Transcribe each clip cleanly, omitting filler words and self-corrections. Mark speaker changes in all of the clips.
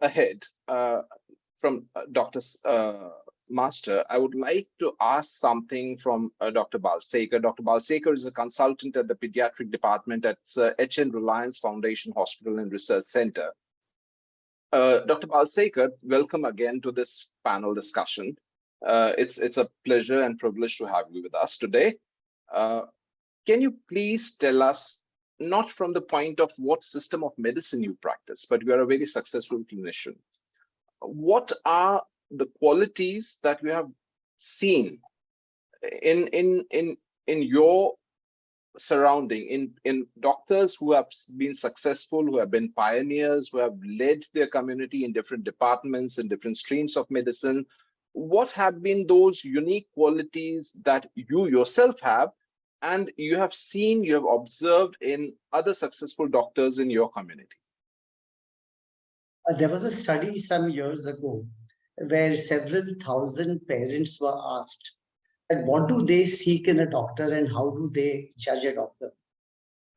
Speaker 1: ahead from Dr. Master, I would like to ask something from Dr. Balsekar. Dr. Balsekar is a consultant at the Pediatric Department at H.N. Reliance Foundation Hospital and Research Center. Dr. Balsekar, welcome again to this panel discussion. It's a pleasure and privilege to have you with us today. Can you please tell us, not from the point of what system of medicine you practice, but you are a very successful clinician, what are the qualities that you have seen in your surrounding, in doctors who have been successful, who have been pioneers, who have led their community in different departments and different streams of medicine? What have been those unique qualities that you yourself have and you have seen, you have observed in other successful doctors in your community?
Speaker 2: There was a study some years ago where several thousand parents were asked, and what do they seek in a doctor and how do they judge a doctor?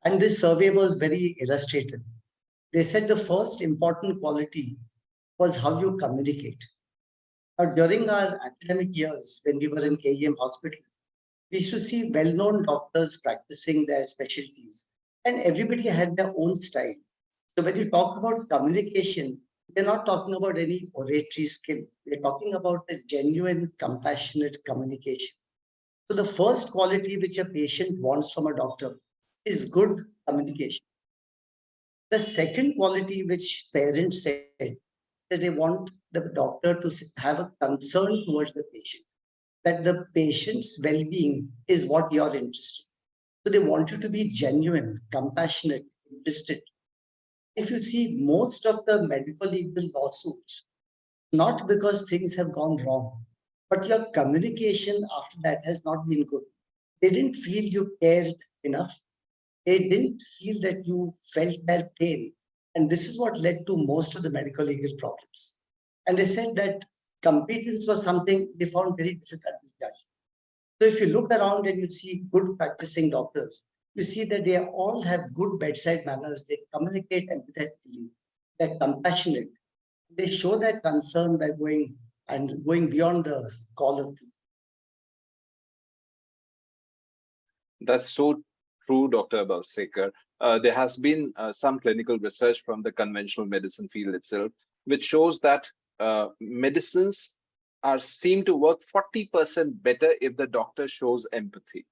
Speaker 2: And this survey was very illustrative. They said the first important quality was how you communicate. Now, during our academic years, when we were in KEM hospital, we used to see well-known doctors practicing their specialties, and everybody had their own style. So when you talk about communication, we're not talking about any oratory skill. We're talking about a genuine, compassionate communication. So the first quality which a patient wants from a doctor is good communication. The second quality which parents said that they want the doctor to have a concern towards the patient, that the patient's well-being is what you're interested in. So they want you to be genuine, compassionate, interested. If you see most of the medical legal lawsuits, not because things have gone wrong, but your communication after that has not been good. They didn't feel you cared enough. They didn't feel that you felt their pain. And this is what led to most of the medical legal problems. And they said that competence was something they found very difficult to judge. So if you look around and you see good practicing doctors, you see that they all have good bedside manners. They communicate empathetically. They're compassionate. They show their concern by going beyond the call of duty.
Speaker 1: That's so true, Dr. Balsekar. There has been some clinical research from the conventional medicine field itself, which shows that medicines seem to work 40% better if the doctor shows empathy.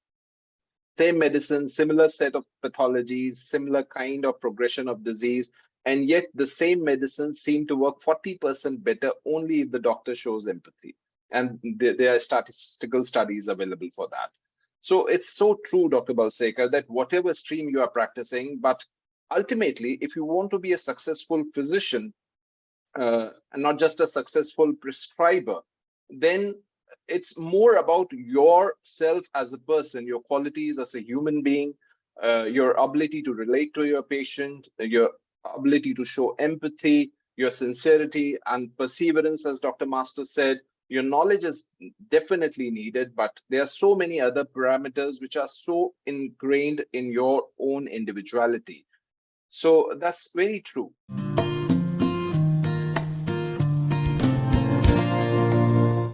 Speaker 1: Same medicine, similar set of pathologies, similar kind of progression of disease, and yet the same medicine seem to work 40% better only if the doctor shows empathy. And there are statistical studies available for that. So it's so true, Dr. Balsekar, that whatever stream you are practicing, but ultimately, if you want to be a successful physician, and not just a successful prescriber, then it's more about yourself as a person, your qualities as a human being, your ability to relate to your patient, your ability to show empathy, your sincerity and perseverance, as Dr. Master said. Your knowledge is definitely needed, but there are so many other parameters which are so ingrained in your own individuality. So that's very true.